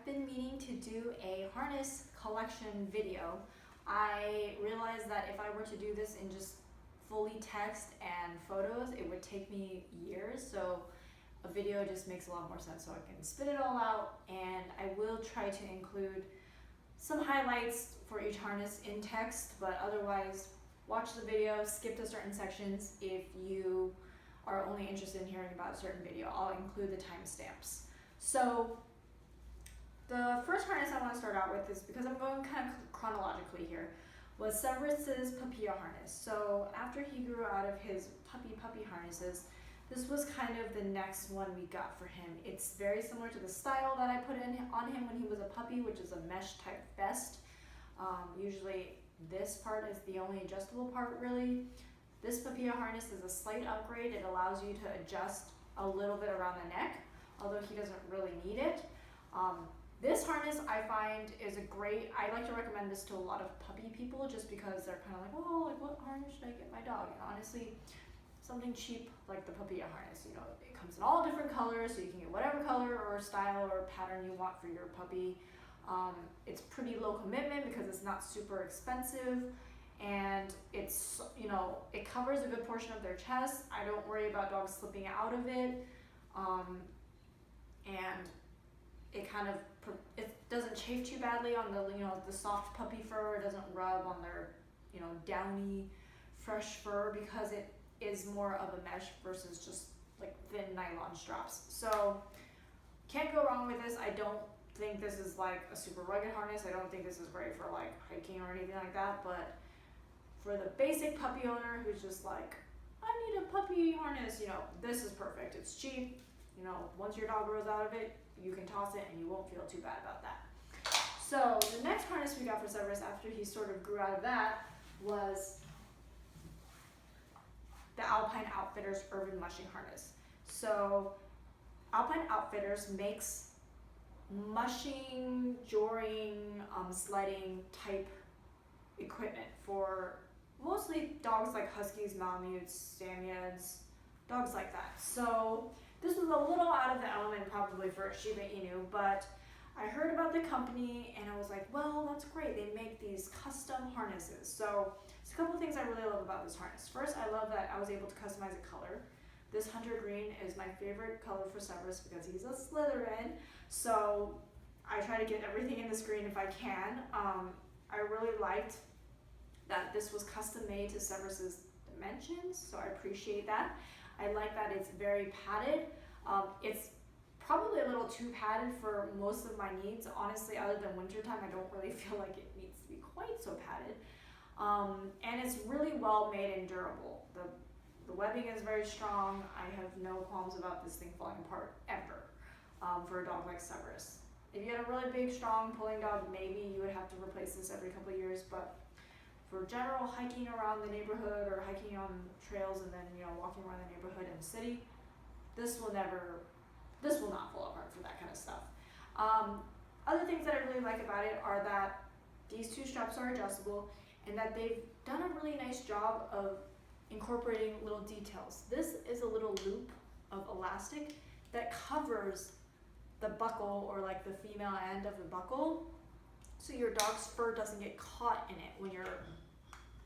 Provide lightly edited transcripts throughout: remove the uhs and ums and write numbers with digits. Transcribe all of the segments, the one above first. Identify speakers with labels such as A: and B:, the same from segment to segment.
A: been meaning to do a harness collection video. I realized that if I were to do this in just fully text and photos, it would take me years, so a video just makes a lot more sense, so I can spit it all out, and I will try to include some highlights for each harness in text, but otherwise watch the video, skip to certain sections if you are only interested in hearing about a certain video. I'll include the timestamps. So the first harness I want to start out with is, because I'm going kind of chronologically here, was Severus's Puppia harness. So after he grew out of his puppy harnesses, this was kind of the next one we got for him. It's very similar to the style that I put on him when he was a puppy, which is a mesh type vest. Usually this part is the only adjustable part really. This Puppia harness is a slight upgrade. It allows you to adjust a little bit around the neck, although he doesn't really need it. This harness I find is a great, I like to recommend this to a lot of puppy people just because they're kind of like, oh, like what harness should I get my dog? And honestly, something cheap like the Puppia harness, you know, it comes in all different colors, so you can get whatever color or style or pattern you want for your puppy. It's pretty low commitment because it's not super expensive, and it's, you know, it covers a good portion of their chest. I don't worry about dogs slipping out of it, and it kind of, it doesn't chafe too badly on the, you know, the soft puppy fur. It doesn't rub on their, you know, downy, fresh fur, because it is more of a mesh versus just like thin nylon straps. So can't go wrong with this. I don't think this is like a super rugged harness. I don't think this is great for like hiking or anything like that, but for the basic puppy owner who's just like, I need a puppy harness, you know, this is perfect. It's cheap. You know, once your dog grows out of it, you can toss it and you won't feel too bad about that. So the next harness we got for Severus after he sort of grew out of that was the Alpine Outfitters Urban Mushing Harness. So Alpine Outfitters makes mushing, joring, sledding type equipment for mostly dogs like Huskies, Malamutes, Spaniels, dogs like that. So this was a little out of the element probably for Shiba Inu, but I heard about the company and I was like, well, that's great. They make these custom harnesses. So there's a couple things I really love about this harness. First, I love that I was able to customize a color. This hunter green is my favorite color for Severus because he's a Slytherin. So I try to get everything in this green if I can. I really liked that this was custom made to Severus's dimensions, so I appreciate that. I like that it's very padded. It's probably a little too padded for most of my needs. Honestly, other than wintertime, I don't really feel like it needs to be quite so padded. And it's really well made and durable. The webbing is very strong. I have no qualms about this thing falling apart ever for a dog like Severus. If you had a really big, strong pulling dog, maybe you would have to replace this every couple of years, but for general hiking around the neighborhood or hiking on trails and then, you know, walking around the neighborhood and city, this will not fall apart for that kind of stuff. Other things that I really like about it are that these two straps are adjustable and that they've done a really nice job of incorporating little details. This is a little loop of elastic that covers the buckle, or like the female end of the buckle, so your dog's fur doesn't get caught in it when you're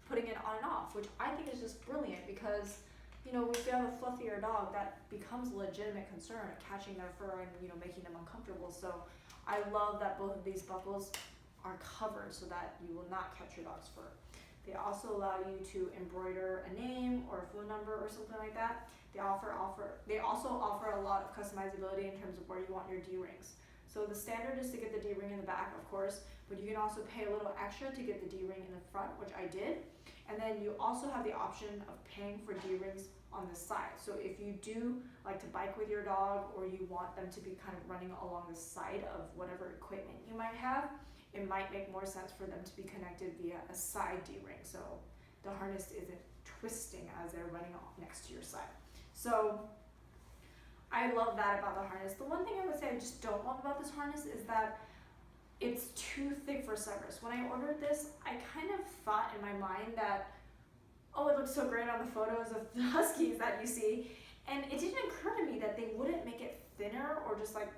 A: putting it on and off, which I think is just brilliant because, you know, if you have a fluffier dog, that becomes a legitimate concern of catching their fur and, you know, making them uncomfortable. So I love that both of these buckles are covered so that you will not catch your dog's fur. They also allow you to embroider a name or a phone number or something like that. They also offer a lot of customizability in terms of where you want your D-rings. So the standard is to get the D-ring in the back, of course, but you can also pay a little extra to get the D-ring in the front, which I did. And then you also have the option of paying for D-rings on the side. So if you do like to bike with your dog, or you want them to be kind of running along the side of whatever equipment you might have, it might make more sense for them to be connected via a side D-ring. So the harness isn't twisting as they're running next to your side. So I love that about the harness. The one thing I would say I just don't love about this harness is that it's too thick for Severus. When I ordered this, I kind of thought in my mind that, oh, it looks so great on the photos of the Huskies that you see. And it didn't occur to me that they wouldn't make it thinner or just like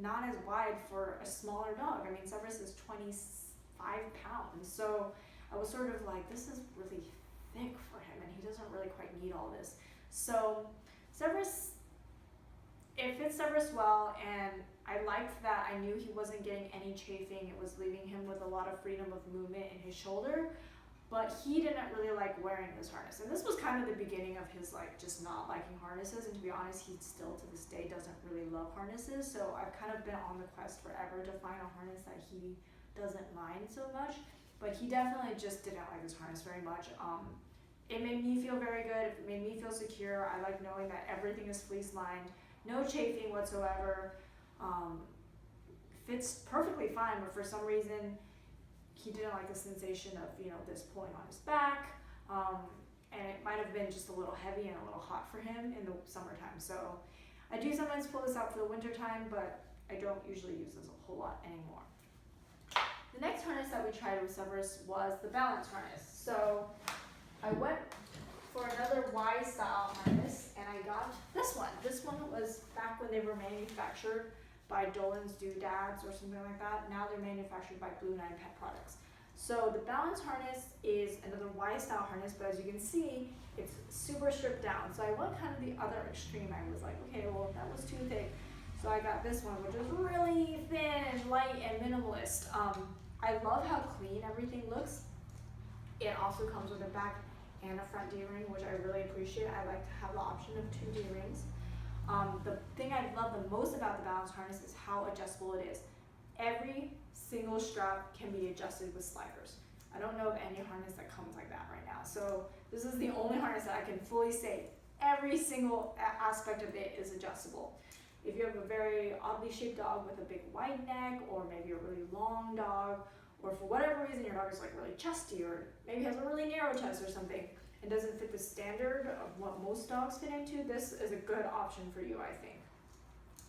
A: not as wide for a smaller dog. I mean, Severus is 25 pounds, so I was sort of like, this is really thick for him, and he doesn't really quite need all this. So Severus, it fits Severus well, and I liked that I knew he wasn't getting any chafing. It was leaving him with a lot of freedom of movement in his shoulder, but he didn't really like wearing this harness. And this was kind of the beginning of his like just not liking harnesses, and to be honest, he still to this day doesn't really love harnesses. So I've kind of been on the quest forever to find a harness that he doesn't mind so much, but he definitely just didn't like this harness very much. It made me feel very good. It made me feel secure. I like knowing that everything is fleece lined, no chafing whatsoever. Fits perfectly fine, but for some reason he didn't like the sensation of, you know, this pulling on his back, and it might have been just a little heavy and a little hot for him in the summertime. So I do sometimes pull this out for the winter time, but I don't usually use this a whole lot anymore. The next harness that we tried with Severus was the balance harness. So I went for another Y style harness, and I got this one. This one was back when they were manufactured by Dolan's Doodads or something like that. Now they're manufactured by Blue 9 Pet Products. So the balance harness is another Y style harness, but as you can see, it's super stripped down. So I went kind of the other extreme. I was like, okay, well, that was too thick. So I got this one, which is really thin and light and minimalist. I love how clean everything looks. It also comes with a back and a front D-ring, which I really appreciate. I like to have the option of 2 D-rings. The thing I love the most about the balance harness is how adjustable it is. Every single strap can be adjusted with sliders. I don't know of any harness that comes like that right now. So this is the only harness that I can fully say every single aspect of it is adjustable. If you have a very oddly shaped dog with a big wide neck, or maybe a really long dog, or for whatever reason your dog is like really chesty, or maybe has a really narrow chest or something, and doesn't fit the standard of what most dogs fit into, this is a good option for you, I think.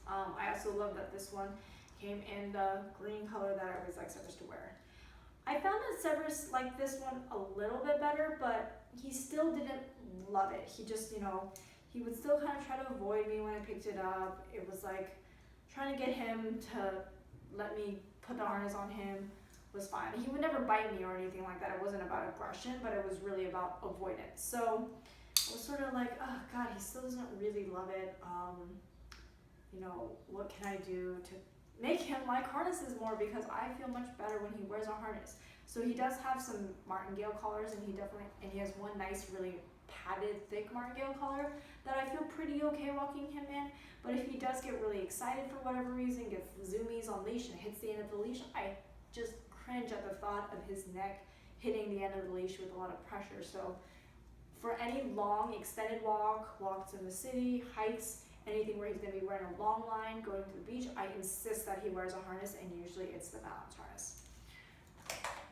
A: I also love that this one came in the green color that I always like Severus to wear. I found that Severus liked this one a little bit better, but he still didn't love it. He just, you know, he would still kind of try to avoid me when I picked it up. It was like trying to get him to let me put the harness on him was fine. He would never bite me or anything like that. It wasn't about aggression, but it was really about avoidance. So I was sort of like, oh God, he still doesn't really love it. You know, what can I do to make him like harnesses more, because I feel much better when he wears a harness. So he does have some martingale collars, and he has one nice, really padded, thick martingale collar that I feel pretty okay walking him in. But if he does get really excited for whatever reason, gets the zoomies on leash and hits the end of the leash, I just cringe at the thought of his neck hitting the end of the leash with a lot of pressure. So for any long extended walks in the city, hikes, anything where he's going to be wearing a long line going to the beach, I insist that he wears a harness, and usually it's the balance harness.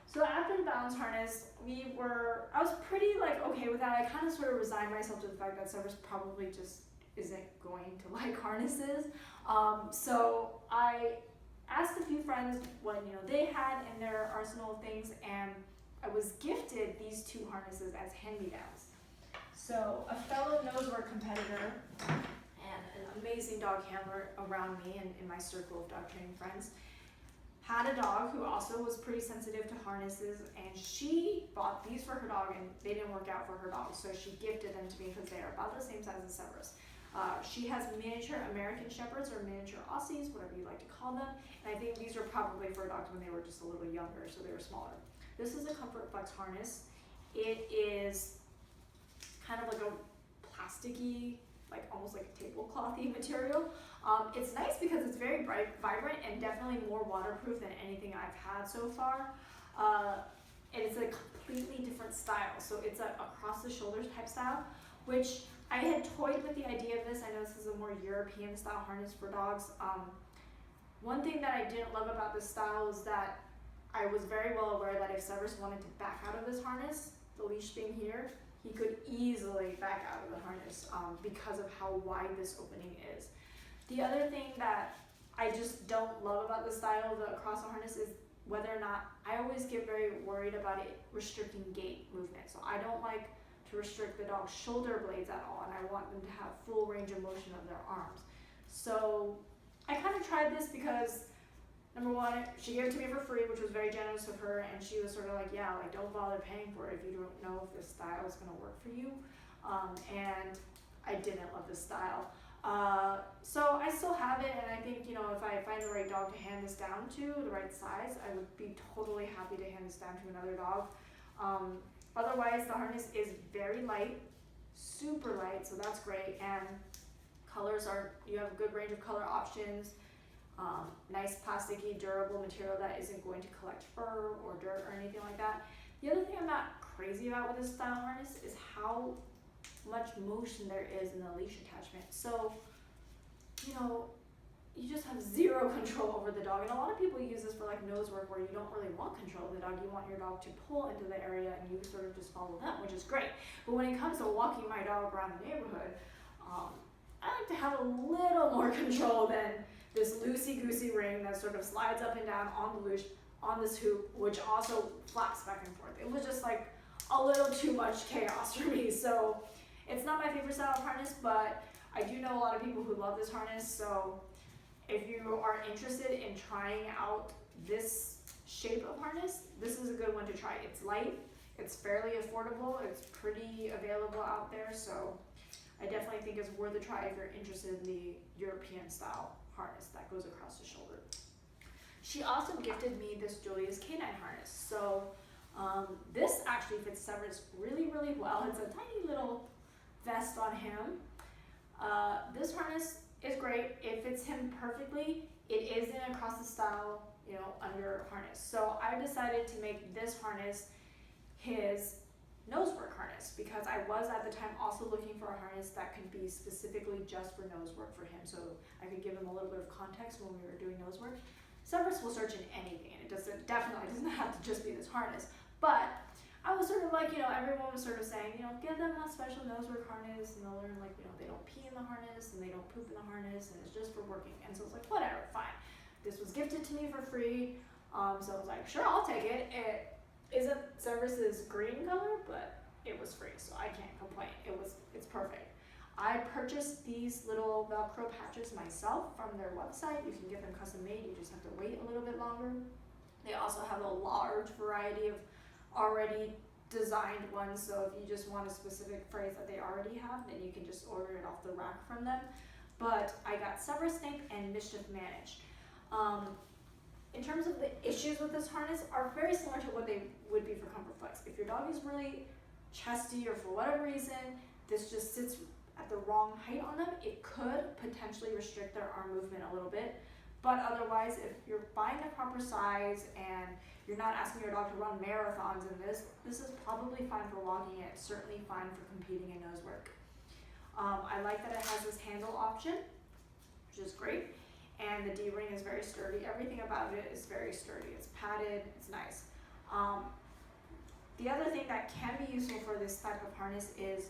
A: So after the balance harness, I was pretty like okay with that. I kind of sort of resigned myself to the fact that Severus probably just isn't going to like harnesses. So I asked a few friends what they had in their arsenal of things, and I was gifted these 2 harnesses as hand-me-downs. So a fellow nosework competitor and an amazing dog handler around me and in my circle of dog training friends had a dog who also was pretty sensitive to harnesses, and she bought these for her dog, and they didn't work out for her dog, so she gifted them to me because they are about the same size as Severus. She has miniature American Shepherds, or miniature Aussies, whatever you like to call them, and I think these were probably for dogs when they were just a little younger, so they were smaller. This is a ComfortFlex harness. It is kind of like a plasticky, like almost like a tableclothy material. It's nice because it's very bright, vibrant, and definitely more waterproof than anything I've had so far. And it's a completely different style. So it's a across the shoulders type style, which I had toyed with the idea of this. I know this is a more European style harness for dogs. One thing that I didn't love about this style is that I was very well aware that if Severus wanted to back out of this harness, the leash being here, he could easily back out of the harness because of how wide this opening is. The other thing that I just don't love about the style of the across the harness is whether or not, I always get very worried about it restricting gait movement. So I don't like to restrict the dog's shoulder blades at all, and I want them to have full range of motion of their arms. So I kind of tried this because, number one, she gave it to me for free, which was very generous of her, and she was sort of like, yeah, like, don't bother paying for it if you don't know if this style is going to work for you. And I didn't love this style. So I still have it, and I think, you know, if I find the right dog to hand this down to, the right size, I would be totally happy to hand this down to another dog. Otherwise, the harness is very light, super light, so that's great, and colors are, you have a good range of color options. Nice plasticky, durable material that isn't going to collect fur or dirt or anything like that. The other thing I'm not crazy about with this style harness is how much motion there is in the leash attachment. So, you know, you just have zero control over the dog. And a lot of people use this for like nose work where you don't really want control of the dog. You want your dog to pull into the area and you sort of just follow them, which is great. But when it comes to walking my dog around the neighborhood, I like to have a little more control than this loosey-goosey ring that sort of slides up and down on the leash, on this hoop, which also flaps back and forth. It was just like a little too much chaos for me. So it's not my favorite style of harness, but I do know a lot of people who love this harness. So if you are interested in trying out this shape of harness, this is a good one to try. It's light, it's fairly affordable, it's pretty available out there. So I definitely think it's worth a try if you're interested in the European style harness that goes across the shoulder. She also gifted me this Julius-K9 harness. So this actually fits Severus really, really well. It's a tiny little vest on him. This harness is great. It fits him perfectly. It is in across the style, you know, under harness. So I decided to make this harness his nose work harness because I was at the time also looking for a harness that could be specifically just for nose work for him, so I could give him a little bit of context when we were doing nose work. Severus will search in anything, and it definitely doesn't have to just be this harness. But I was sort of like, you know, everyone was sort of saying, you know, give them a special nose work harness, and they'll learn, like, you know, they don't pee in the harness and they don't poop in the harness, and it's just for working. And so it's like, whatever, fine. This was gifted to me for free, so I was like, sure, I'll take it. It isn't Severus's green color, but it was free, so I can't complain. It's perfect. I purchased these little Velcro patches myself from their website. You can get them custom made, you just have to wait a little bit longer. They also have a large variety of already designed ones, so if you just want a specific phrase that they already have, then you can just order it off the rack from them. But I got Severus Snake and Mischief Managed. In terms of the issues with this harness are very similar to what they would be for ComfortFlex. If your dog is really chesty or for whatever reason, this just sits at the wrong height on them, it could potentially restrict their arm movement a little bit. But otherwise, if you're buying the proper size and you're not asking your dog to run marathons in this is probably fine for walking it, certainly fine for competing in nose work. I like that it has this handle option, which is great. And the D-ring is very sturdy. Everything about it is very sturdy. It's padded, it's nice. The other thing that can be useful for this type of harness is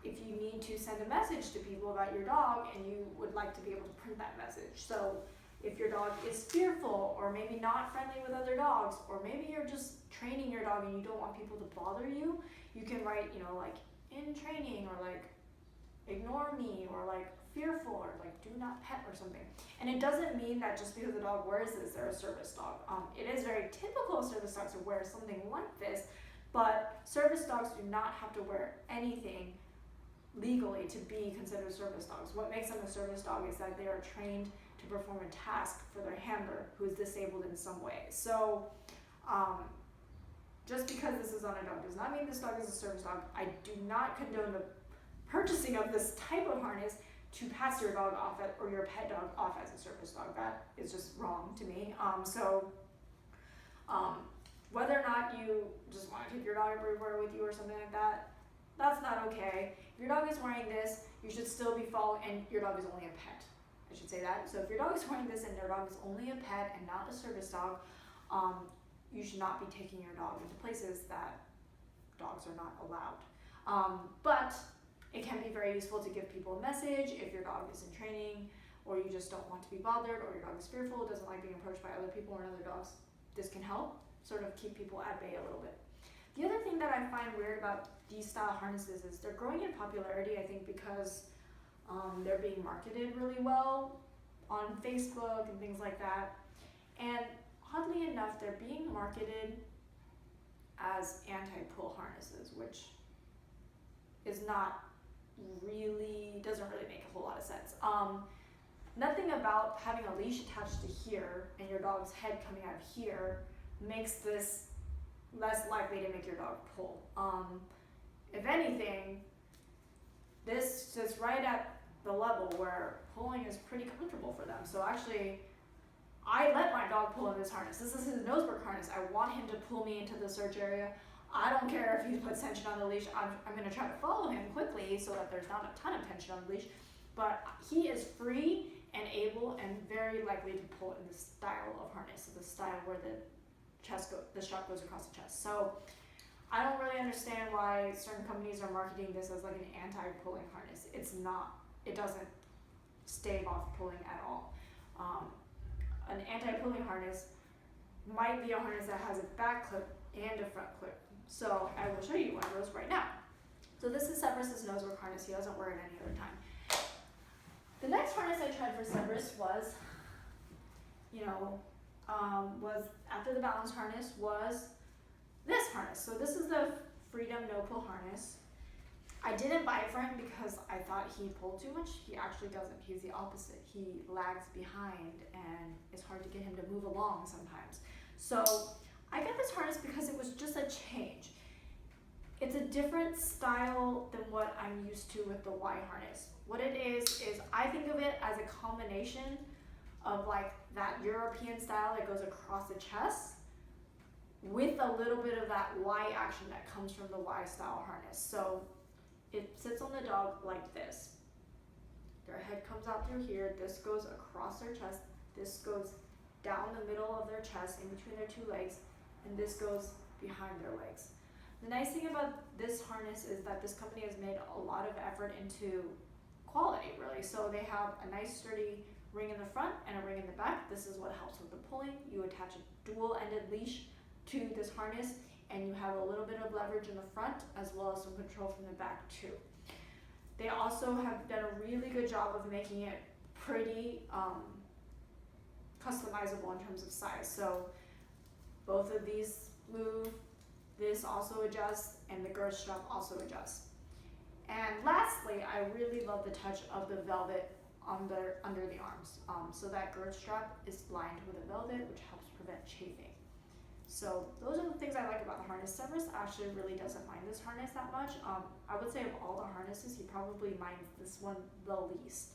A: if you need to send a message to people about your dog and you would like to be able to print that message. So if your dog is fearful or maybe not friendly with other dogs, or maybe you're just training your dog and you don't want people to bother you, you can write, you know, like in training, or like ignore me, or like fearful, or like do not pet or something. And it doesn't mean that just because the dog wears this, they're a service dog. It is very typical of service dogs to wear something like this, but service dogs do not have to wear anything legally to be considered service dogs. What makes them a service dog is that they are trained to perform a task for their handler who is disabled in some way. So just because this is on a dog does not mean this dog is a service dog. I do not condone the purchasing of this type of harness to pass your dog off or your pet dog off as a service dog. That is just wrong to me. Whether or not you just want to take your dog everywhere with you or something like that, that's not okay. If your dog is wearing this, you should still be following, and your dog is only a pet, I should say that. So if your dog is wearing this and your dog is only a pet and not a service dog, you should not be taking your dog into places that dogs are not allowed. But it can be very useful to give people a message if your dog is in training, or you just don't want to be bothered, or your dog is fearful, doesn't like being approached by other people or other dogs. This can help sort of keep people at bay a little bit. The other thing that I find weird about these style harnesses is they're growing in popularity, I think, because they're being marketed really well on Facebook and things like that. And oddly enough, they're being marketed as anti-pull harnesses, which is not really, doesn't really make a whole lot of sense. Nothing about having a leash attached to here and your dog's head coming out of here makes this less likely to make your dog pull. If anything, this sits right at the level where pulling is pretty comfortable for them. So actually, I let my dog pull in this harness. This is his nose work harness. I want him to pull me into the search area. I don't care if he puts tension on the leash. I'm going to try to follow him quickly so that there's not a ton of tension on the leash. But he is free and able and very likely to pull in the style of harness, so the style where the strap goes across the chest. So I don't really understand why certain companies are marketing this as like an anti-pulling harness. It's not. It doesn't stave off pulling at all. An anti-pulling harness might be a harness that has a back clip and a front clip. So I will show you one of those right now. So this is Severus's nose work harness. He doesn't wear it any other time. The next harness I tried for Severus was, was after the balance harness was this harness. So this is the Freedom No Pull harness. I didn't buy it for him because I thought he pulled too much. He actually doesn't. He's the opposite. He lags behind and it's hard to get him to move along sometimes. So I got this harness because it was just a change. It's a different style than what I'm used to with the Y harness. What it is I think of it as a combination of like that European style that goes across the chest with a little bit of that Y action that comes from the Y style harness. So it sits on the dog like this. Their head comes out through here, this goes across their chest, this goes down the middle of their chest in between their two legs, and this goes behind their legs. The nice thing about this harness is that this company has made a lot of effort into quality, really. So they have a nice sturdy ring in the front and a ring in the back. This is what helps with the pulling. You attach a dual-ended leash to this harness, and you have a little bit of leverage in the front as well as some control from the back too. They also have done a really good job of making it pretty customizable in terms of size. So both of these move, this also adjusts, and the girth strap also adjusts. And lastly, I really love the touch of the velvet under the arms. So that girth strap is lined with a velvet, which helps prevent chafing. So those are the things I like about the harness. Severus actually really doesn't mind this harness that much. I would say of all the harnesses, he probably minds this one the least.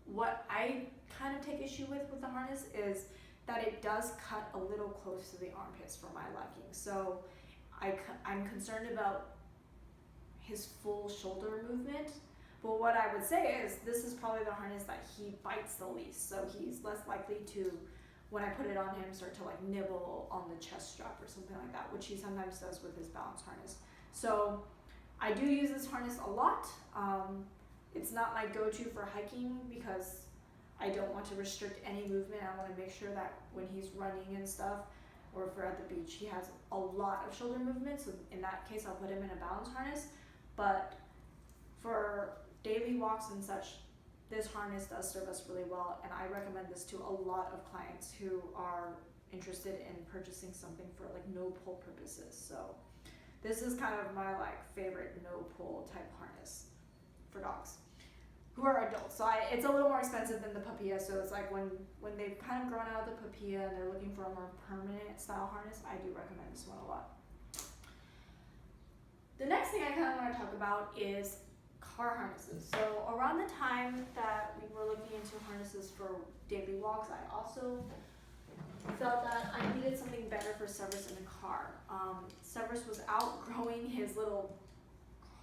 A: What I kind of take issue with the harness is that it does cut a little close to the armpits for my liking. So I'm concerned about his full shoulder movement. But what I would say is this is probably the harness that he bites the least. So he's less likely to, when I put it on him, start to like nibble on the chest strap or something like that, which he sometimes does with his balance harness. So I do use this harness a lot. It's not my go-to for hiking because I don't want to restrict any movement. I want to make sure that when he's running and stuff, or if we're at the beach, he has a lot of shoulder movement. So in that case, I'll put him in a balance harness. But for daily walks and such, this harness does serve us really well, and I recommend this to a lot of clients who are interested in purchasing something for like no pull purposes. So this is kind of my like favorite no pull type harness for dogs who are adults. So it's a little more expensive than the Puppia. So it's like when they've kind of grown out of the Puppia and they're looking for a more permanent style harness, I do recommend this one a lot. The next thing I kind of want to talk about is car harnesses. So around the time that we were looking into harnesses for daily walks, I also felt that I needed something better for Severus in the car. Severus was outgrowing his little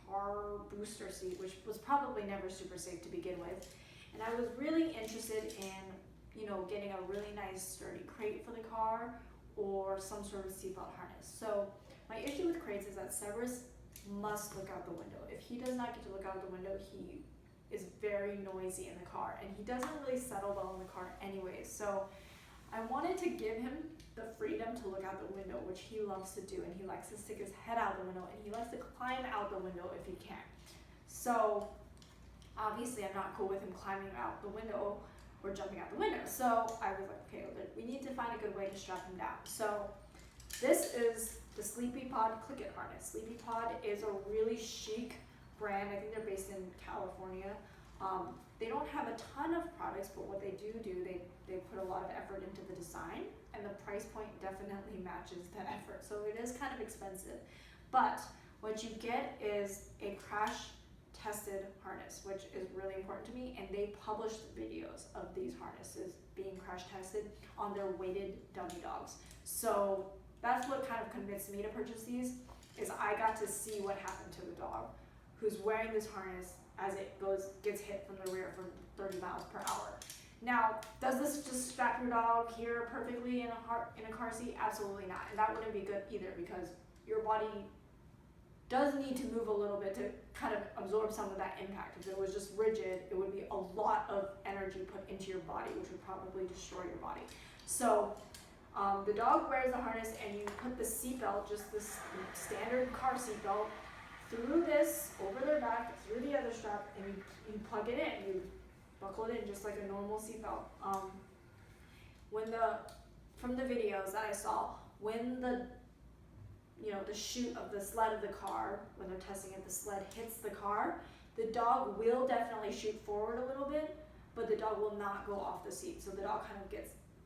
A: car booster seat, which was probably never super safe to begin with. And I was really interested in, getting a really nice sturdy crate for the car or some sort of seatbelt harness. So my issue with crates is that Severus must look out the window. If he does not get to look out the window, he is very noisy in the car, and he doesn't really settle well in the car anyways. So I wanted to give him the freedom to look out the window, which he loves to do, and he likes to stick his head out the window, and he likes to climb out the window if he can. So obviously I'm not cool with him climbing out the window or jumping out the window. So I was like, okay, we need to find a good way to strap him down. So this is the Sleepypod Clickit harness. Sleepypod is a really chic brand. I think they're based in California. They don't have a ton of products, but what they do, they put a lot of effort into the design, and the price point definitely matches the effort. So it is kind of expensive, but what you get is a crash tested harness, which is really important to me, and they published videos of these harnesses being crash tested on their weighted dummy dogs. So that's what kind of convinced me to purchase these, is I got to see what happened to the dog who's wearing this harness as it gets hit from the rear from 30 miles per hour. Now, does this just strap your dog here perfectly in a car seat? Absolutely not, and that wouldn't be good either, because your body does need to move a little bit to kind of absorb some of that impact. If it was just rigid, it would be a lot of energy put into your body, which would probably destroy your body. So the dog wears the harness, and you put the seatbelt, just this standard car seatbelt, through this, over their back, through the other strap, and you plug it in. You buckle it in just like a normal seatbelt. From the videos that I saw, when the chute of the sled of the car, when they're testing it, the sled hits the car, the dog will definitely shoot forward a little bit, but the dog will not go off the seat. So the dog kind of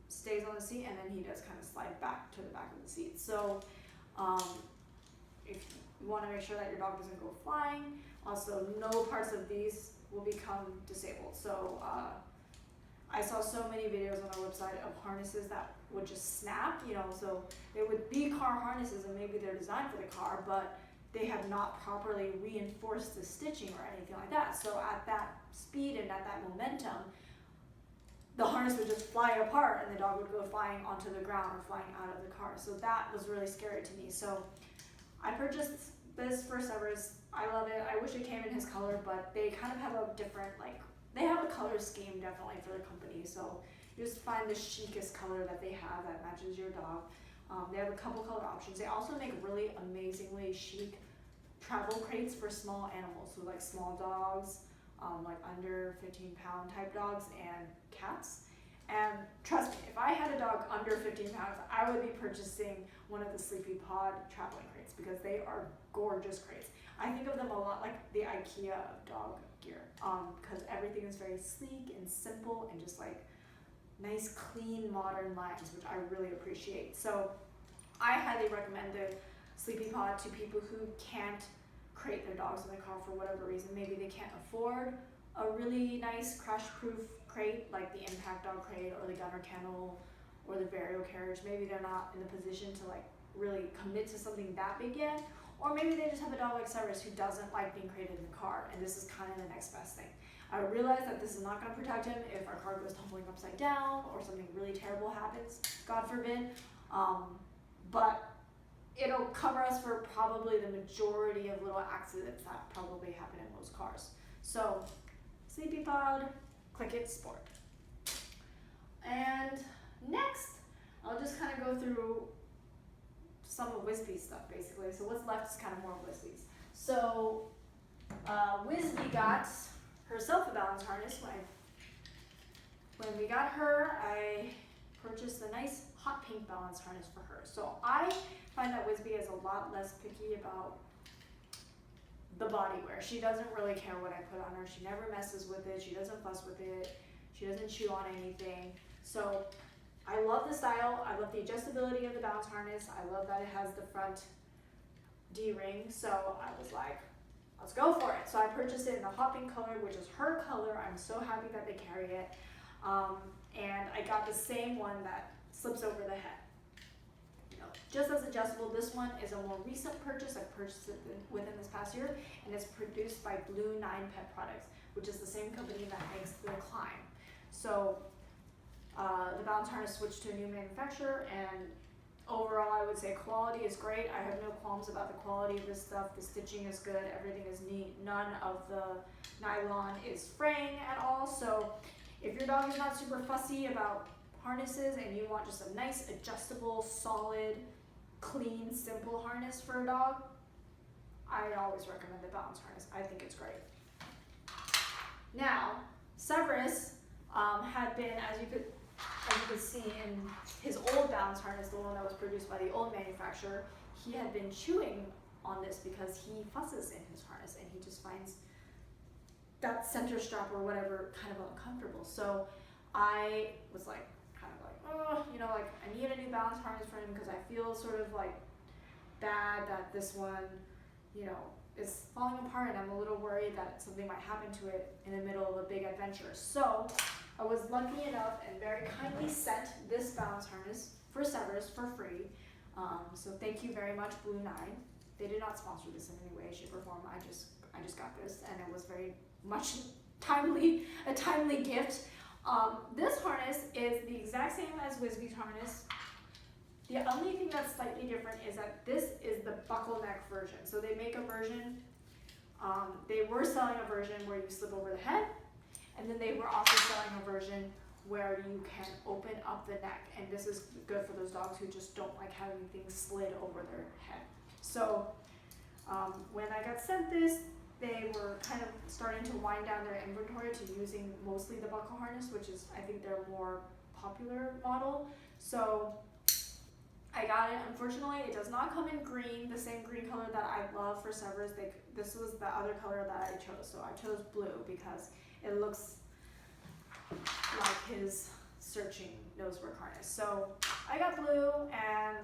A: stays on the seat, and then he does kind of slide back to the back of the seat. So if you want to make sure that your dog doesn't go flying, also no parts of these will become disabled. So I saw so many videos on our website of harnesses that would just snap, so they would be car harnesses, and maybe they're designed for the car, but they have not properly reinforced the stitching or anything like that. So at that speed and at that momentum, the harness would just fly apart, and the dog would go flying onto the ground or flying out of the car. So that was really scary to me. So I purchased this for Severus. I love it. I wish it came in his color, but they kind of have a different, they have a color scheme definitely for the company. So you just find the chicest color that they have that matches your dog. They have a couple color options. They also make really amazingly chic travel crates for small animals. So like small dogs, like under 15-pound type dogs, and cats. And trust me, if I had a dog under 15 pounds, I would be purchasing one of the Sleepypod traveling crates, because they are gorgeous crates. I think of them a lot like the IKEA of dog gear, because everything is very sleek and simple and just like nice, clean, modern lines, which I really appreciate. So I highly recommend the Sleepypod to people who can't crate their dogs in the car for whatever reason. Maybe they can't afford a really nice crash-proof crate like the Impact Dog crate or the Gunner Kennel or the Vario carriage. Maybe they're not in the position to really commit to something that big yet, or maybe they just have a dog like Cyrus who doesn't like being crated in the car, and this is kind of the next best thing. I realize that this is not going to protect him if our car goes tumbling upside down or something really terrible happens, God forbid, but it'll cover us for probably the majority of little accidents that probably happen in most cars. So Sleepypod Clickit Sport. And next, I'll just kind of go through some of Wispy's stuff basically. So what's left is kind of more of Wispy's. So Wispy got herself a balance harness. When we got her, I purchased a nice hot pink balance harness for her. So I find that Wispy is a lot less picky about the body wear. She doesn't really care what I put on her. She never messes with it. She doesn't fuss with it. She doesn't chew on anything. So I love the style. I love the adjustability of the balance harness. I love that it has the front D-ring. So I was like, let's go for it. So I purchased it in the hot pink color, which is her color. I'm so happy that they carry it. And I got the same one that slips over the head. Just as adjustable. This one is a more recent purchase. I purchased it within this past year, and it's produced by Blue 9 Pet Products, which is the same company that makes the Climb. So the balance harness switched to a new manufacturer, and overall I would say quality is great. I have no qualms about the quality of this stuff. The stitching is good. Everything is neat. None of the nylon is fraying at all. So if your dog is not super fussy about harnesses and you want just a nice, adjustable, solid, clean, simple harness for a dog, I always recommend the balance harness. I think it's great. Now, Severus had been, as you could see in his old balance harness, the one that was produced by the old manufacturer, he had been chewing on this because he fusses in his harness and he just finds that center strap or whatever kind of uncomfortable. So I was like, oh, you know, like I need a new balance harness for him because I feel sort of like bad that this one, you know, is falling apart, and I'm a little worried that something might happen to it in the middle of a big adventure. So I was lucky enough and very kindly sent this balance harness for Severus for free. So thank you very much, Blue9. They did not sponsor this in any way, shape, or form. I just got this, and it was very much a timely gift. This harness is the exact same as Wisby's harness. The only thing that's slightly different is that this is the buckle neck version. So they make a version, they were selling a version where you slip over the head, and then they were also selling a version where you can open up the neck. And this is good for those dogs who just don't like having things slid over their head. So when I got sent this, they were kind of starting to wind down their inventory to using mostly the buckle harness, which is, I think, their more popular model. So I got it. Unfortunately, it does not come in green, the same green color that I love for Severus. This was the other color that I chose. So I chose blue because it looks like his searching nosework harness. So I got blue, and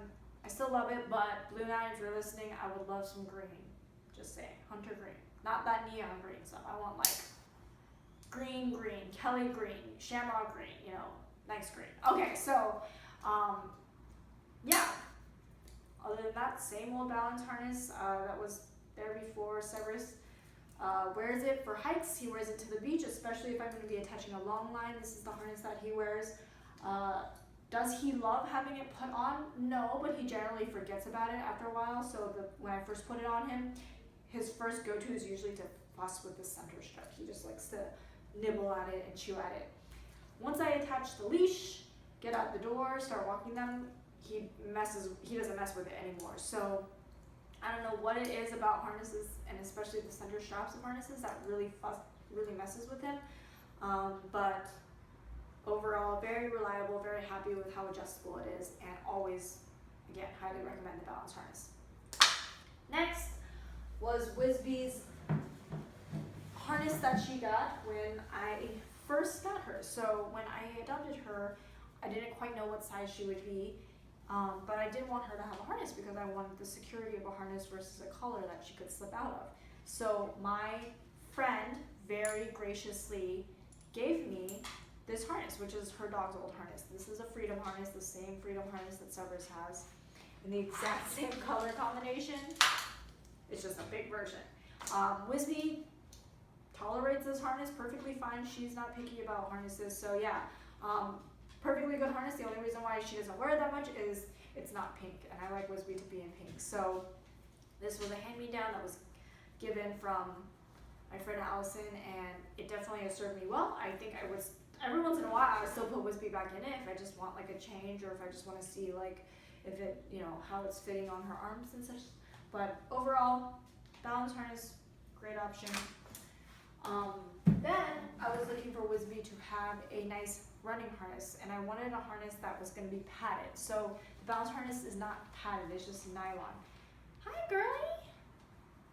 A: I still love it, but Blue9, if you're listening, I would love some green. Just saying, hunter green. Not that neon green stuff. I want like green, Kelly green, shamrock green, you know, nice green. Okay, so yeah. Other than that, same old balance harness that was there before. Severus wears it for hikes. He wears it to the beach, especially if I'm going to be attaching a long line. This is the harness that he wears. Does he love having it put on? No, but he generally forgets about it after a while. So when I first put it on him, his first go-to is usually to fuss with the center strap. He just likes to nibble at it and chew at it. Once I attach the leash, get out the door, start walking them, he doesn't mess with it anymore. So I don't know what it is about harnesses, and especially the center straps of harnesses, that really messes with him. But overall, very reliable, very happy with how adjustable it is, and always, again, highly recommend the balance harness. Next was Wisby's harness that she got when I first got her. So when I adopted her, I didn't quite know what size she would be, but I did want her to have a harness because I wanted the security of a harness versus a collar that she could slip out of. So my friend very graciously gave me this harness, which is her dog's old harness. This is a Freedom harness, the same Freedom harness that Severus has, in the exact same color combination. It's just a big version. Wisby tolerates this harness perfectly fine. She's not picky about harnesses, so yeah, perfectly good harness. The only reason why she doesn't wear it that much is it's not pink, and I like Wisby to be in pink. So this was a hand-me-down that was given from my friend Allison, and it definitely has served me well. I think I would, every once in a while, I would still put Wisby back in it if I just want like a change, or if I just want to see like if it, you know, how it's fitting on her arms and such. But overall, balance harness, great option. Then I was looking for Wisby to have a nice running harness, and I wanted a harness that was going to be padded. So the balance harness is not padded, it's just nylon. Hi, girlie!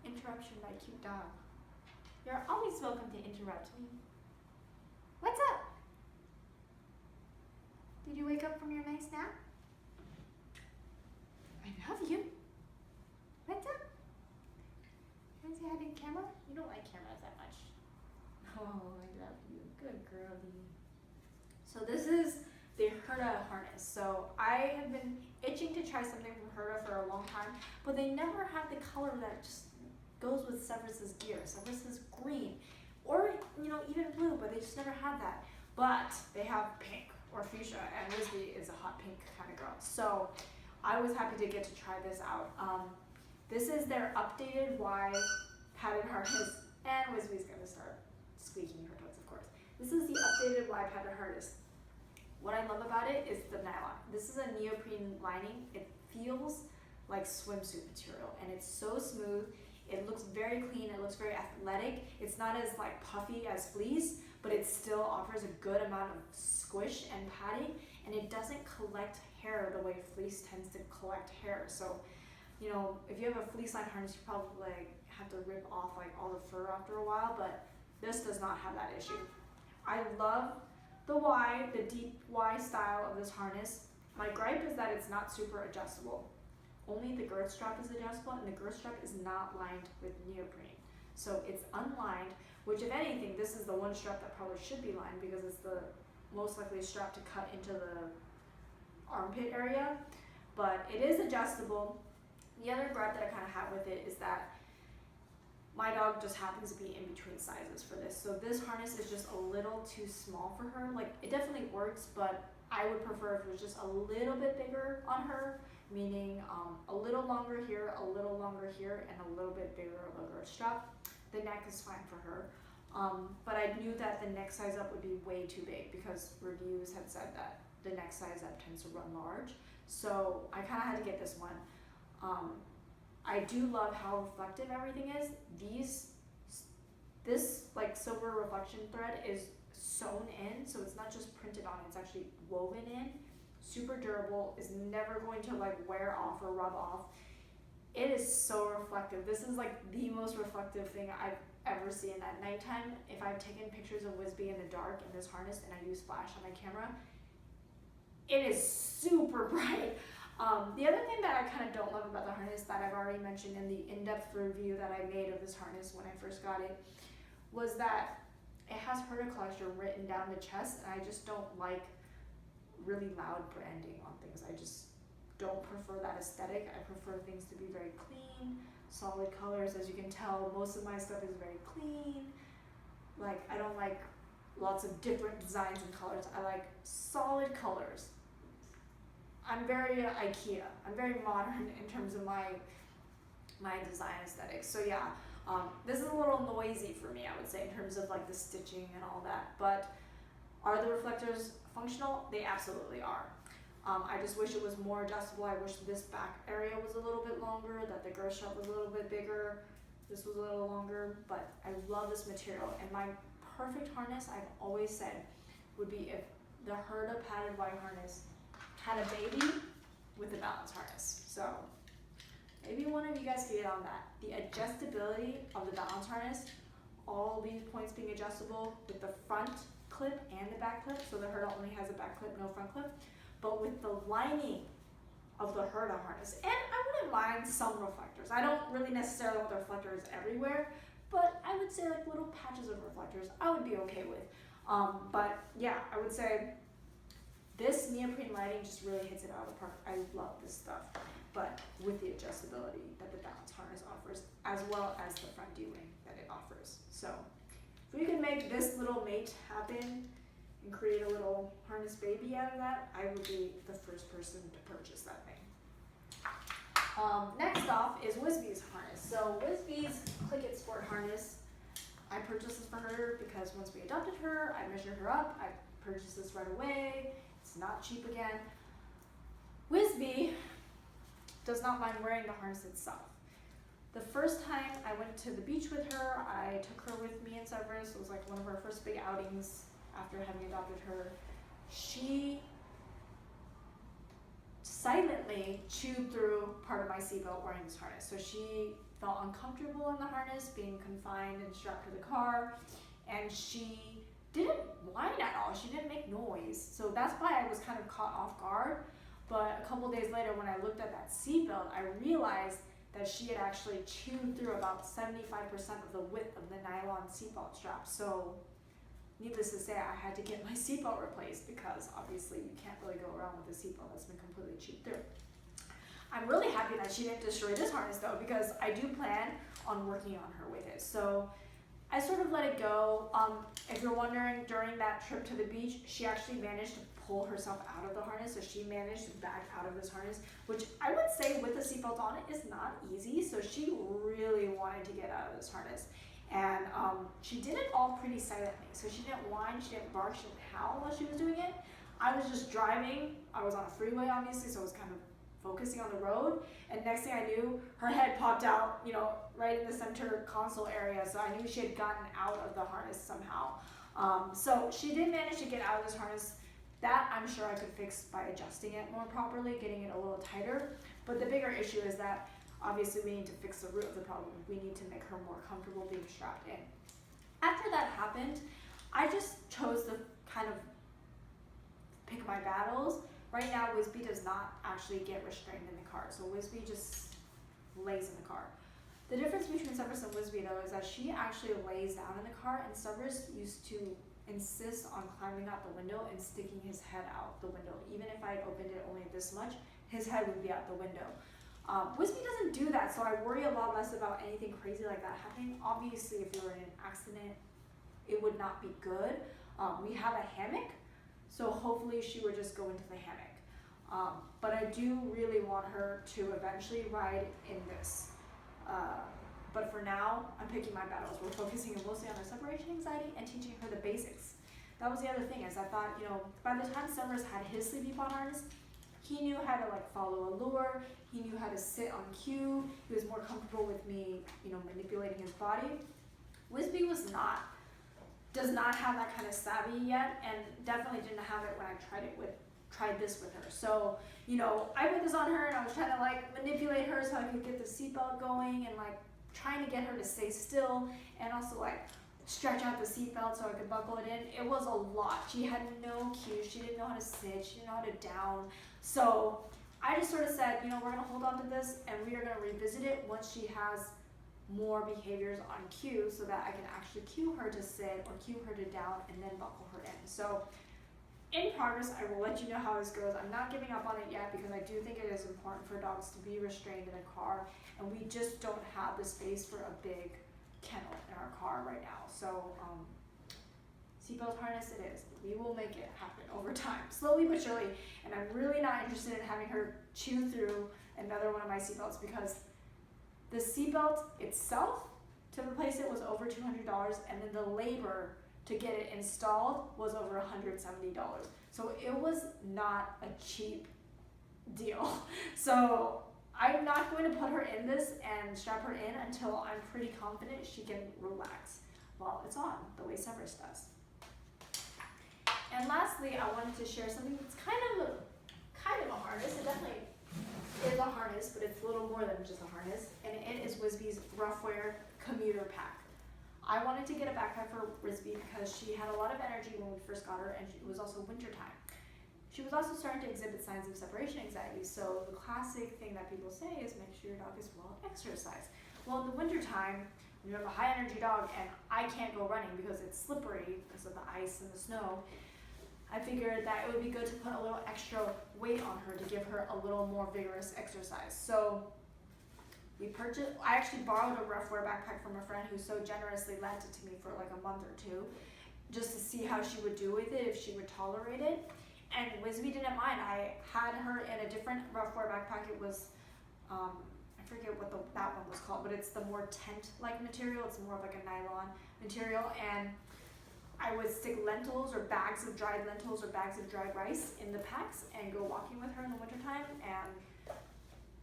A: Interruption by cute dog. You're always welcome to interrupt me. What's up? Did you wake up from your nice nap? I love you. What's up? You want to say hi to the camera? You don't like cameras that much. Oh, I love you. Good girlie. So this is the Hurtta harness. So I have been itching to try something from Hurtta for a long time, but they never have the color that just goes with Severus's gear. Severus is green, or you know, even blue, but they just never had that. But they have pink or fuchsia, and Wisby is a hot pink kind of girl. So I was happy to get to try this out. This is their updated Y padded harness, and Wisby's gonna start squeaking her toes, of course. This is the updated Y padded harness. What I love about it is the nylon. This is a neoprene lining. It feels like swimsuit material, and it's so smooth. It looks very clean. It looks very athletic. It's not as like puffy as fleece, but it still offers a good amount of squish and padding, and it doesn't collect hair the way fleece tends to collect hair. So, you know, if you have a fleece line harness, you probably like have to rip off like all the fur after a while, but this does not have that issue. I love the Y, the deep Y style of this harness. My gripe is that it's not super adjustable. Only the girth strap is adjustable, and the girth strap is not lined with neoprene. So it's unlined, which if anything, this is the one strap that probably should be lined because it's the most likely strap to cut into the armpit area, but it is adjustable. The other gripe that I kind of have with it is that my dog just happens to be in between sizes for this. So this harness is just a little too small for her. Like, it definitely works, but I would prefer if it was just a little bit bigger on her, meaning a little longer here, a little longer here, and a little bit bigger of a girth strap. The neck is fine for her. But I knew that the neck size up would be way too big because reviews had said that the neck size up tends to run large. So I kind of had to get this one. I do love how reflective everything is. This like silver reflection thread is sewn in, so it's not just printed on, it's actually woven in. Super durable, is never going to like wear off or rub off. It is so reflective. This is like the most reflective thing I've ever seen at nighttime. If I've taken pictures of Wisby in the dark in this harness and I use flash on my camera, it is super bright. The other thing that I kind of don't love about the harness that I've already mentioned in the in-depth review that I made of this harness when I first got it was that it has Hurtta Collector written down the chest, and I just don't like really loud branding on things. I just don't prefer that aesthetic. I prefer things to be very clean, solid colors. As you can tell, most of my stuff is very clean. Like, I don't like lots of different designs and colors. I like solid colors. I'm very IKEA. I'm very modern in terms of my design aesthetics. So yeah, this is a little noisy for me, I would say, in terms of like the stitching and all that. But are the reflectors functional? They absolutely are. I just wish it was more adjustable. I wish this back area was a little bit longer, that the girth strap was a little bit bigger, this was a little longer, but I love this material. And my perfect harness, I've always said, would be if the Hurtta padded white harness had a baby with a balance harness. So maybe one of you guys could get on that. The adjustability of the balance harness, all these points being adjustable with the front clip and the back clip. So the Hurtta only has a back clip, no front clip. But with the lining of the Hurtta harness, and I wouldn't mind some reflectors. I don't really necessarily want the reflectors everywhere, but I would say like little patches of reflectors I would be okay with. But yeah, I would say this neoprene lighting just really hits it out of the park. I love this stuff, but with the adjustability that the balance harness offers, as well as the front D-ring that it offers. So if we could make this little mate happen and create a little harness baby out of that, I would be the first person to purchase that thing. Next off is Wisby's harness. So Wisby's Clickit Sport harness, I purchased this for her because once we adopted her, I measured her up, I purchased this right away. It's not cheap again. Wisby does not mind wearing the harness itself. The first time I went to the beach with her, I took her with me in Cyprus. It was like one of our first big outings after having adopted her. She silently chewed through part of my seatbelt wearing this harness. So she felt uncomfortable in the harness, being confined and strapped to the car, and she didn't whine at all. She didn't make noise. So that's why I was kind of caught off guard. But a couple days later, when I looked at that seatbelt, I realized that she had actually chewed through about 75% of the width of the nylon seatbelt strap. So needless to say, I had to get my seatbelt replaced because obviously you can't really go around with a seatbelt that's been completely chewed through. I'm really happy that she didn't destroy this harness though, because I do plan on working on her with it. So I sort of let it go. If you're wondering, during that trip to the beach, she actually managed to pull herself out of the harness. So she managed to back out of this harness, which I would say with the seatbelt on it is not easy. So she really wanted to get out of this harness. And she did it all pretty silently. So she didn't whine, she didn't bark, she didn't howl while she was doing it. I was just driving. I was on a freeway, obviously, so I was kind of focusing on the road. And next thing I knew, her head popped out, you know, right in the center console area. So I knew she had gotten out of the harness somehow. So she did manage to get out of this harness. That I'm sure I could fix by adjusting it more properly, getting it a little tighter. But the bigger issue is that obviously we need to fix the root of the problem. We need to make her more comfortable being strapped in. After that happened, I just chose to kind of pick my battles. Right now, Wisby does not actually get restrained in the car. So Wisby just lays in the car. The difference between Severus and Wisby though is that she actually lays down in the car, and Severus used to insist on climbing out the window and sticking his head out the window. Even if I had opened it only this much, his head would be out the window. Wisby doesn't do that, so I worry a lot less about anything crazy like that happening. Obviously, if you were in an accident, it would not be good. We have a hammock, so hopefully she would just go into the hammock. But I do really want her to eventually ride in this. But for now, I'm picking my battles. We're focusing mostly on her separation anxiety and teaching her the basics. That was the other thing, is I thought, you know, by the time Summers had his Sleepypod harness, he knew how to like follow a lure, he knew how to sit on cue, he was more comfortable with me, you know, manipulating his body. Wisby does not have that kind of savvy yet, and definitely didn't have it when I tried this with her. So, you know, I put this on her and I was trying to like manipulate her so I could get the seatbelt going, and like trying to get her to stay still, and also like stretch out the seatbelt so I could buckle it in. It was a lot. She had no cues. She didn't know how to sit. She didn't know how to down. So I just sort of said, you know, we're going to hold on to this and we are going to revisit it once she has more behaviors on cue, so that I can actually cue her to sit or cue her to down and then buckle her in. So in progress, I will let you know how this goes. I'm not giving up on it yet because I do think it is important for dogs to be restrained in a car, and we just don't have the space for a big kennel in our car right now. So seatbelt harness it is. We will make it happen over time, slowly but surely. And I'm really not interested in having her chew through another one of my seatbelts, because the seatbelt itself, to replace it, was over $200, and then the labor to get it installed was over $170. So it was not a cheap deal. So I'm not going to put her in this and strap her in until I'm pretty confident she can relax while it's on, the way Severus does. And lastly, I wanted to share something that's kind of a harness. It definitely is a harness, but it's a little more than just a harness. And it is Wisby's Ruffwear Commuter pack. I wanted to get a backpack for Wisby because she had a lot of energy when we first got her, and it was also winter time. She was also starting to exhibit signs of separation anxiety. So the classic thing that people say is make sure your dog is well exercised. Well, in the winter time, when you have a high energy dog and I can't go running because it's slippery because of the ice and the snow, I figured that it would be good to put a little extra weight on her to give her a little more vigorous exercise. So I actually borrowed a Ruffwear backpack from a friend who so generously lent it to me for like a month or two, just to see how she would do with it, if she would tolerate it. And Wisby didn't mind. I had her in a different Ruffwear backpack. It was, I forget what that one was called, but it's the more tent-like material. It's more of like a nylon material, and I would stick lentils or bags of dried lentils or bags of dried rice in the packs and go walking with her in the wintertime, and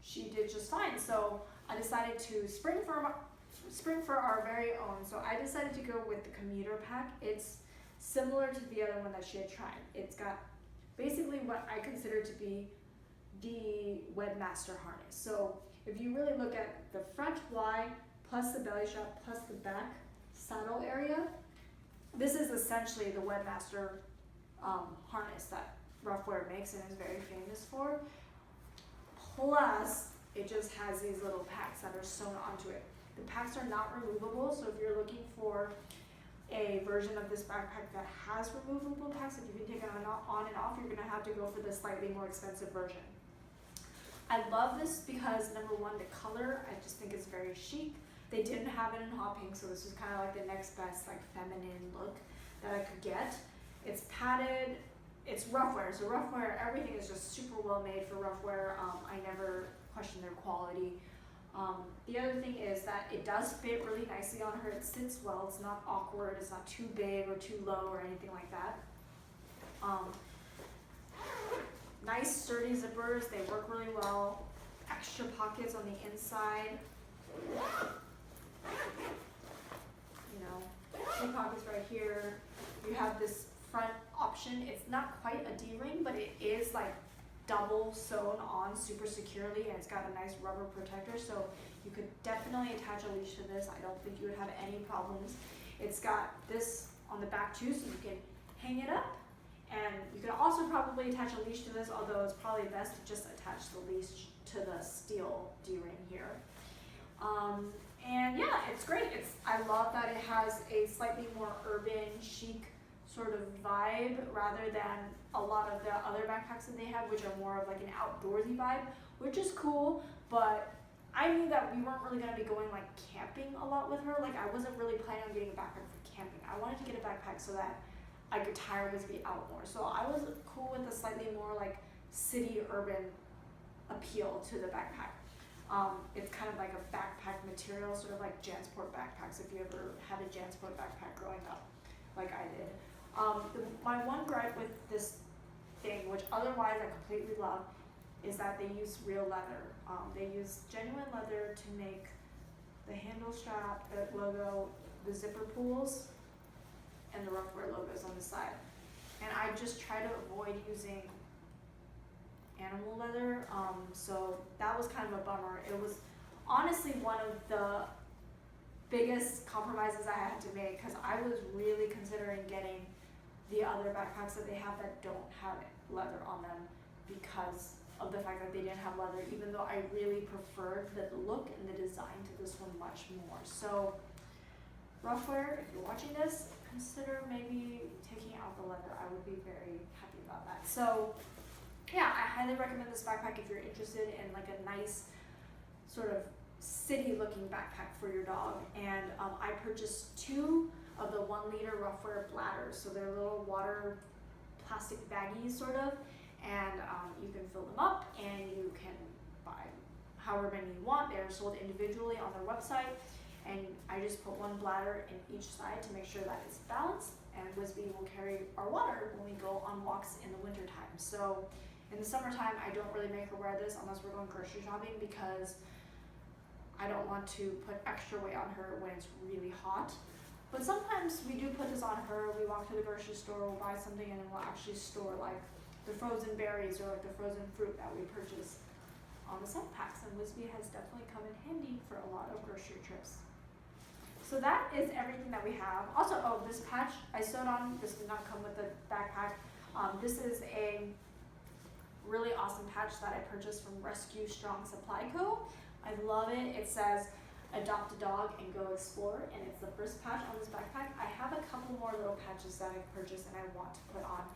A: she did just fine. So I decided to spring for our very own. So I decided to go with the Commuter pack. It's similar to the other one that she had tried. It's got basically what I consider to be the Webmaster harness. So if you really look at the front Y plus the belly strap plus the back saddle area, this is essentially the Webmaster harness that Ruffwear makes and is very famous for. Plus, it just has these little packs that are sewn onto it. The packs are not removable, so if you're looking for a version of this backpack that has removable packs that you can take it on and off, you're going to have to go for the slightly more expensive version. I love this because, number one, the color I just think is very chic. They didn't have it in hot pink, so this was kind of like the next best like feminine look that I could get. It's padded, it's Ruffwear, so Ruffwear, everything is just super well made for Ruffwear. I never question their quality. The other thing is that it does fit really nicely on her. It sits well, it's not awkward, it's not too big or too low or anything like that. Nice sturdy zippers, they work really well. Extra pockets on the inside. You know, 2 pockets right here. You have this front option. It's not quite a D-ring, but it is like double sewn on super securely, and it's got a nice rubber protector, so you could definitely attach a leash to this. I don't think you would have any problems. It's got this on the back too, so you can hang it up, and you could also probably attach a leash to this, although it's probably best to just attach the leash to the steel D-ring here. And yeah, it's great. I love that it has a slightly more urban, chic sort of vibe rather than a lot of the other backpacks that they have, which are more of like an outdoorsy vibe, which is cool. But I knew that we weren't really going to be going like camping a lot with her. Like I wasn't really planning on getting a backpack for camping. I wanted to get a backpack so that I could tire Wisby out more. So I was cool with a slightly more like city urban appeal to the backpack. It's kind of like a backpack material, sort of like JanSport backpacks, if you ever had a JanSport backpack growing up, like I did. My one gripe with this thing, which otherwise I completely love, is that they use real leather. They use genuine leather to make the handle strap, the logo, the zipper pulls, and the Ruffwear logos on the side. And I just try to avoid using animal leather, so that was kind of a bummer. It was honestly one of the biggest compromises I had to make, because I was really considering getting the other backpacks that they have that don't have leather on them because of the fact that they didn't have leather, even though I really preferred the look and the design to this one much more. So Ruffwear, if you're watching this, consider maybe taking out the leather. I would be very happy about that. So yeah, I highly recommend this backpack if you're interested in like a nice sort of city looking backpack for your dog. And I purchased 2 of the 1 liter Ruffwear bladders. So they're little water plastic baggies sort of, and you can fill them up and you can buy however many you want. They're sold individually on their website, and I just put 1 bladder in each side to make sure that it's balanced, and Wisby will carry our water when we go on walks in the winter time. So in the summertime, I don't really make her wear this unless we're going grocery shopping, because I don't want to put extra weight on her when it's really hot. But sometimes we do put this on her. We walk to the grocery store, we'll buy something, and then we'll actually store like the frozen berries or like the frozen fruit that we purchase on the side packs. And Wisby has definitely come in handy for a lot of grocery trips. So that is everything that we have. Also, oh, this patch I sewed on, this did not come with the backpack. This is a really awesome patch that I purchased from Rescue Strong Supply Co. I love it. It says adopt a dog and go explore, and it's the first patch on this backpack. I have a couple more little patches that I've purchased and I want to put on.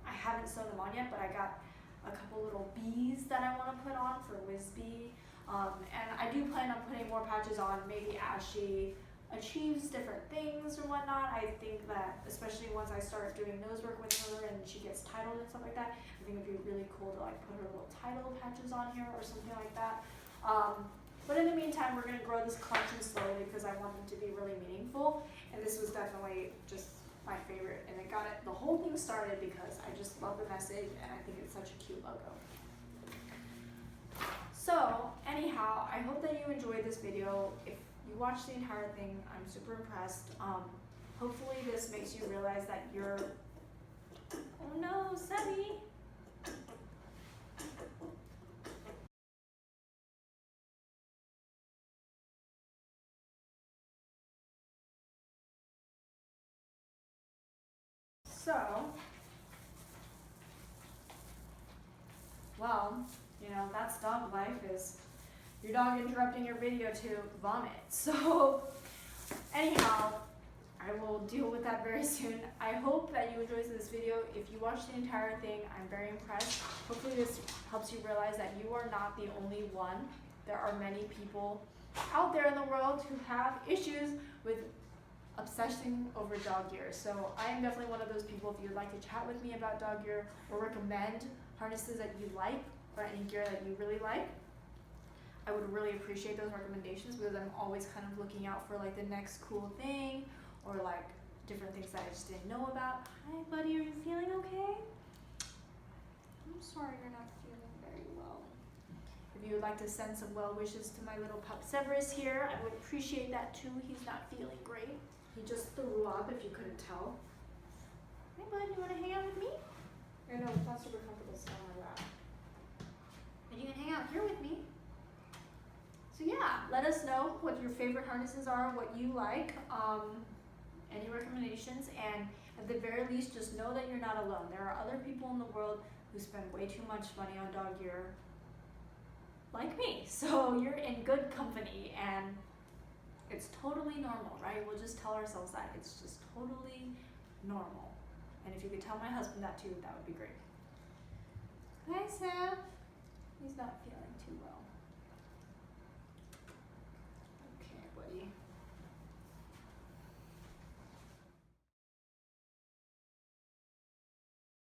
A: I haven't sewn them on yet, but I got a couple little bees that I want to put on for Wisby. And I do plan on putting more patches on, maybe as she achieves different things or whatnot. I think that, especially once I start doing nose work with her and she gets titled and stuff like that, I think it'd be really cool to like put her little title patches on here or something like that. But in the meantime, we're going to grow this collection slowly because I want them to be really meaningful. And this was definitely just my favorite. And it got it, the whole thing started because I just love the message and I think it's such a cute logo. So anyhow, I hope that you enjoyed this video. If you watched the entire thing, I'm super impressed. Hopefully this makes you realize that you're, oh no, Sebby. So, well, you know, that's dog life, is your dog interrupting your video to vomit. So, anyhow, I will deal with that very soon. I hope that you enjoyed this video. If you watched the entire thing, I'm very impressed. Hopefully this helps you realize that you are not the only one. There are many people out there in the world who have issues with obsessing over dog gear. So I am definitely one of those people. If you'd like to chat with me about dog gear or recommend harnesses that you like or any gear that you really like, I would really appreciate those recommendations, because I'm always kind of looking out for like the next cool thing or like different things that I just didn't know about. Hi buddy, are you feeling okay? I'm sorry you're not feeling very well. If you would like to send some well wishes to my little pup Severus here, I would appreciate that too. He's not feeling great. He just threw up, if you couldn't tell. Hey bud, you wanna hang out with me? I know it's not super comfortable sitting on my lap. And you can hang out here with me. So yeah, let us know what your favorite harnesses are, what you like, any recommendations, and at the very least, just know that you're not alone. There are other people in the world who spend way too much money on dog gear, like me. So you're in good company, and it's totally normal, right? We'll just tell ourselves that. It's just totally normal. And if you could tell my husband that too, that would be great. Hi, Sam. He's not feeling too well.